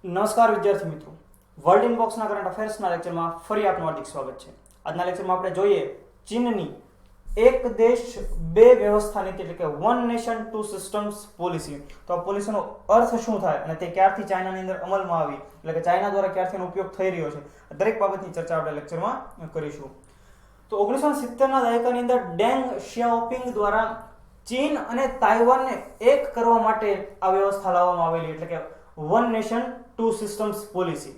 નમસ્કાર વિદ્યાર્થી મિત્રો, વર્લ્ડ ઇનબોક્સના કરંટ અફેર્સના લેક્ચરમાં ફરી આપનું હાર્દિક સ્વાગત છે. આજના લેક્ચરમાં આપણે જોઈએ ચીનની એક દેશ બે વ્યવસ્થા નીતિ એટલે કે one nation two systems policy. તો આ પોલિસીનો અર્થ શું થાય અને તે ક્યારથી ચાઇનાની અંદર અમલમાં આવી, એટલે કે ચાઇના દ્વારા ક્યારથી એનો ઉપયોગ થઈ રહ્યો છે, દરેક બાબતની ચર્ચા આપણે લેક્ચરમાં કરીશું. તો 1970ના દાયકાની અંદર ડેંગ શિયાઓપિંગ દ્વારા ચીન અને તાઇવાનને એક કરવા માટે આ વ્યવસ્થા લાવવામાં આવેલી, એટલે કે one nation two systems policy.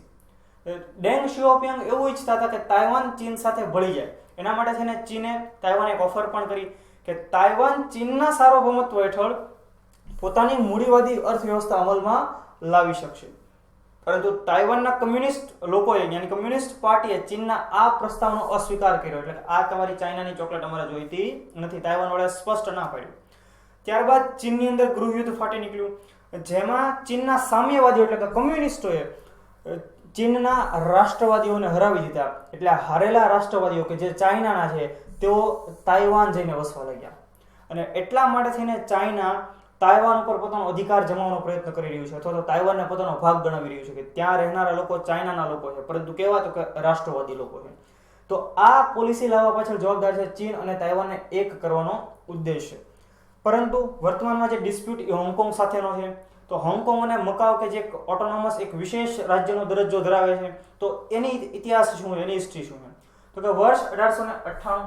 Deng Xiaoping એવું ઈચ્છતા હતા કે તાઇવાન ચીન સાથે ભળી જાય. એના માટે થઈને ચીને તાઇવાનને એક ઓફર પણ કરી કે તાઇવાન ચીનના સાર્વભૌમત્વ હેઠળ પોતાની મૂડીવાદી અર્થવ્યવસ્થા અમલમાં લાવી શકશે. પરંતુ તાઇવાનના કમ્યુનિસ્ટ લોકોએ યાની કમ્યુનિસ્ટ પાર્ટીએ ચીનના આ પ્રસ્તાવનો અસ્વીકાર કર્યો, એટલે આ તમારી ચાઇનાની ચોકલેટ અમારે જોઈતી નથી, તાઇવાન વાળાએ સ્પષ્ટ ના પાડ્યું. ત્યારબાદ ચીનની અંદર ગૃહયુદ્ધ ફાટી નીકળ્યું, જેમાં ચીનના સામ્યવાદીઓ એટલે કે કમ્યુનિસ્ટોએ ચીનના રાષ્ટ્રવાદીઓને હરાવી દીધા. એટલે હારેલા રાષ્ટ્રવાદીઓ કે જે ચાઇનાના છે તેઓ તાઇવાન જઈને વસવા લાગ્યા અને એટલા માટે થઈને ચાઇના તાઇવાન ઉપર પોતાનો અધિકાર જમાવવાનો પ્રયત્ન કરી રહ્યું છે, અથવા તો તાઇવાનને પોતાનો ભાગ ગણાવી રહ્યું છે કે ત્યાં રહેનારા લોકો ચાઇનાના લોકો છે, પરંતુ કેવા તો કે રાષ્ટ્રવાદી લોકો છે. તો આ પોલિસી લાવવા પાછળ જવાબદાર છે ચીન અને તાઇવાનને એક કરવાનો ઉદ્દેશ છે. પરંતુ વર્તમાનમાં જે ડિસ્પ્યુટ એ હોંગકોંગ સાથેનો છે. તો હોંગકોંગ અને મકાઉ કે જે ઓટોનોમસ એક વિશેષ રાજ્યનો દરજ્જો ધરાવે છે, તો એની ઇતિહાસ શું છે, એની હિસ્ટ્રી શું છે? તો કે વર્ષ 1898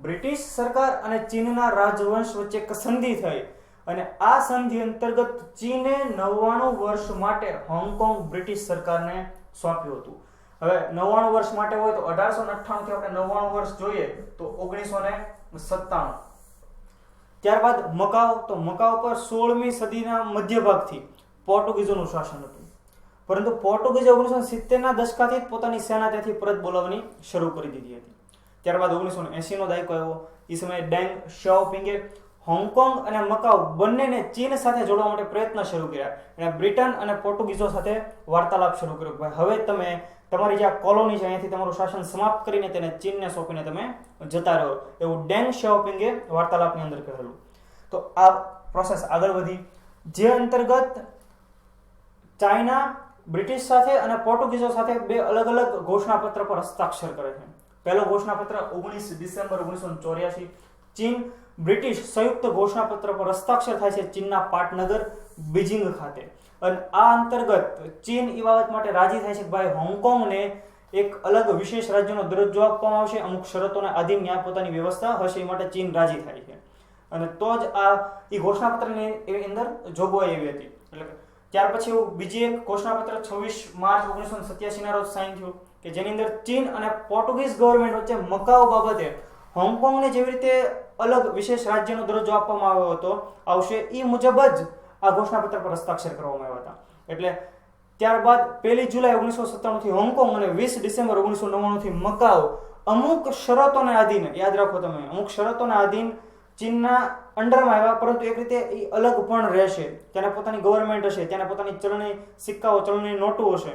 બ્રિટિશ સરકાર અને ચીનના રાજવંશ વચ્ચે એક સંધિ થઈ અને આ સંધિ અંતર્ગત ચીને 99 વર્ષ માટે હોંગકોંગ બ્રિટિશ સરકારને સોંપ્યું હતું. હવે 99 વર્ષ માટે હોય તો 1898 થી આપણે 99 વર્ષ જોઈએ તો 1997. ત્યારબાદ મકાઉ, તો મકાઉ પર 16મી સદીના મધ્ય ભાગથી પોર્ટુગીઝોનું શાસન હતું, પરંતુ પોર્ટુગીઝે 1970ના દશકાથી પોતાની સેના ત્યાંથી પરત બોલાવવાની શરૂ કરી દીધી હતી. ત્યારબાદ 1980નો દાયકો આવ્યો. એ સમયે ડેંગ શિયાઓપિંગે હોંગકોંગ અને મકાઉ બંનેને ચીન સાથે જોડવા માટે પ્રયત્ન શરૂ કર્યા અને બ્રિટન અને પોર્ટુગીઝો સાથે વાર્તાલાપ શરૂ કર્યો. ભાઈ હવે તમે તમારી જે આ કોલોની છે અહીંયાથી તમારું શાસન સમાપ્ત કરીને તેને ચીનને સોંપીને તમે જતા રહો, એવું ડેંગ શિયાઓપિંગે વાર્તાલાપની અંદર કહેલું. તો આ પ્રોસેસ આગળ વધી, જે અંતર્ગત ચાઇના બ્રિટિશ સાથે અને પોર્ટુગીઝો સાથે બે અલગ અલગ ઘોષણાપત્ર પર હસ્તાક્ષર કરે છે. પહેલો ઘોષણાપત્ર 19 ડિસેમ્બર 1984 ચીન બ્રિટિશ સંયુક્ત ઘોષણાપત્ર પર હસ્તાક્ષર થાય છે ચીનના પાટનગર બીજિંગ ખાતે. અને આ અંતર્ગત ચીન એ બાબત માટે રાજી થાય છે કે ભાઈ હોંગકોંગને એક અલગ વિશેષ રાજ્યનો દરજ્જો આપવામાં આવશે, અમુક શરતોને આધીન ત્યાં પોતાની વ્યવસ્થા હશે, એ માટે ચીન રાજી થાય છે. અને તો જ આ એ ઘોષણાપત્રની અંદર જોગવાઈ એવી હતી. એટલે ત્યાર પછી બીજી એક ઘોષણાપત્ર 26 માર્ચ 1987ના રોજ સાઇન થયું કે જેની અંદર ચીન અને પોર્ટુગીઝ ગવર્મેન્ટ વચ્ચે મકાઉ બાબતે હોંગકોંગને જેવી રીતે અલગ વિશેષ રાજ્યનો દરજ્જો આપવામાં આવ્યો હતો આવશે, એ મુજબ જ આ ઘોષણાપત્ર પર હસ્તાક્ષર કરવામાં આવ્યા હતા. એટલે ત્યારબાદ 1 જુલાઈ 1997 થી હોંગકોંગ અને 20 ડિસેમ્બર 1999 થી મકાઉ અમુક શરતોને આધીન, યાદ રાખો તમે, અમુક શરતોને આધીન ચીનના અંડરમાં આવ્યા, પરંતુ એક રીતે એ અલગ પણ રહેશે. તેને પોતાની ગવર્મેન્ટ હશે, તેને પોતાની ચલણી સિક્કાઓ, ચલણી નોટો હશે,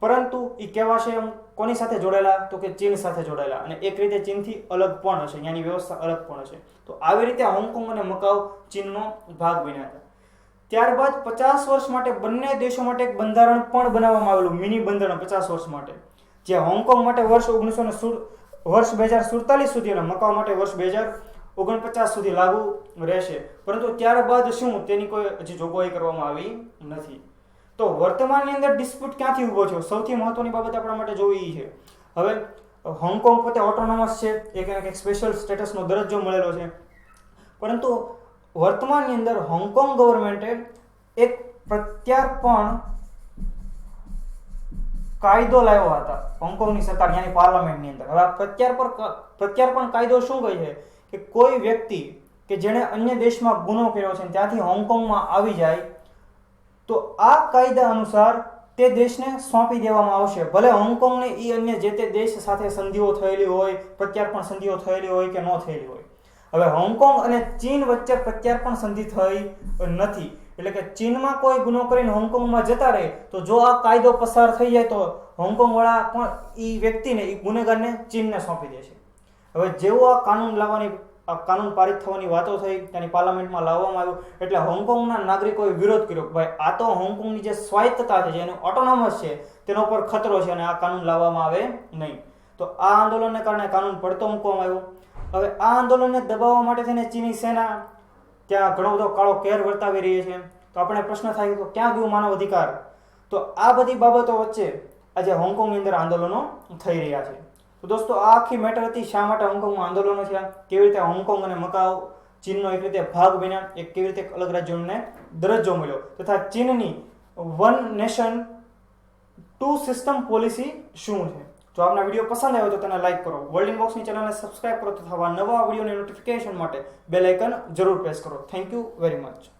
પરંતુ એ કહેવાશે કોની સાથે જોડાયેલા, તો કે ચીન સાથે જોડાયેલા, અને એક રીતે ચીનથી અલગ પણ હશે, ત્યાંની વ્યવસ્થા અલગ પણ હશે. તો આવી રીતે હોંગકોંગ અને મકાઉ ચીનનો ભાગ બન્યા હતા. ત્યારબાદ 50 વર્ષ માટે બંને દેશો માટે એક બંધારણ પણ બનાવવામાં આવેલું, મિની બંધારણ 50 વર્ષ માટે, જે હોંગકોંગ માટે વર્ષ 2047 સુધી અને મકાઉ માટે વર્ષ 2049 સુધી લાગુ રહેશે. પરંતુ ત્યારબાદ શું તેની કોઈ હજી જોગવાઈ કરવામાં આવી નથી. તો વર્તમાનની અંદર ડિસ્પ્યુટ ક્યાંથી ઊભો થયો? સૌથી મહત્વની બાબત આપણા માટે જોવી છે. હવે હોંગકોંગ પોતે ઓટોનોમસ છે, એક સ્પેશિયલ સ્ટેટસનો દરજ્જો મળેલો છે, પરંતુ વર્તમાનની અંદર હોંગકોંગ ગવર્મેન્ટે એક પ્રત્યાર્પણ કાયદો લાવ્યા હતા હોંગકોંગની સરકાર, યાની પાર્લામેન્ટની અંદર. હવે આ પ્રત્યાર્પણ કાયદો શું કહે છે કે કોઈ વ્યક્તિ કે જેણે અન્ય દેશમાં ગુનો કર્યો છે ત્યાંથી હોંગકોંગમાં આવી જાય તો આ કાયદા અનુસાર તે દેશને સોંપી દેવામાં આવશે, ભલે હોંગકોંગને એ અન્ય જે તે દેશ સાથે સંધિઓ થયેલી હોય, પ્રત્યાર્પણ સંધિઓ થયેલી હોય કે ન થયેલી હોય. હવે હોંગકોંગ અને ચીન વચ્ચે પ્રત્યાર્પણ સંધિ થઈ નથી, એટલે કે ચીનમાં કોઈ ગુનો કરીને હોંગકોંગમાં જતા રહે તો જો આ કાયદો પસાર થઈ જાય તો હોંગકોંગ વાળા પણ એ વ્યક્તિને, એ ગુનેગારને ચીનને સોંપી દેશે. હવે જેવો આ કાનૂન લાવવાની આ કાનૂન પારિત થવાની વાતો થઈ, તેની પાર્લામેન્ટમાં લાવવામાં આવ્યું, એટલે હોંગકોંગના નાગરિકોએ વિરોધ કર્યો. ભાઈ આ તો હોંગકોંગની જે સ્વાયત્તતા છે, જેનું ઓટોનોમસ છે, તેના ઉપર ખતરો છે અને આ કાનૂન લાવવામાં આવે નહીં. તો આ આંદોલનને કારણે કાનૂન પડતો મૂકવામાં આવ્યો. હવે આ આંદોલનને દબાવવા માટે થઈને ચીની સેના ત્યાં ઘણો બધો કાળો કેર વર્તાવી રહી છે. તો આપણે પ્રશ્ન થાય તો ક્યાં ગયું માનવ અધિકાર? તો આ બધી બાબતો વચ્ચે આજે હોંગકોંગની અંદર આંદોલનો થઈ રહ્યા છે. તો દોસ્તો આ આખી મેટર હતી, શા માટે હોંગકોંગમાં આંદોલનો થયા, કેવી રીતે હોંગકોંગ અને મકાઉ ચીનનો એક રીતે ભાગ બન્યા, એક કેવી રીતે અલગ રાજ્યોને દરજ્જો મળ્યો, તથા ચીનની one nation two system policy શું છે. જો આપના વિડીયો પસંદ આવ્યો તો તેને લાઈક કરો, વર્લ્ડ ઇનબોક્સની ચેનલને સબસ્ક્રાઇબ કરો તથા નવા વિડીયોની નોટિફિકેશન માટે બેલ આઇકન જરૂર પ્રેસ કરો. Thank you very much.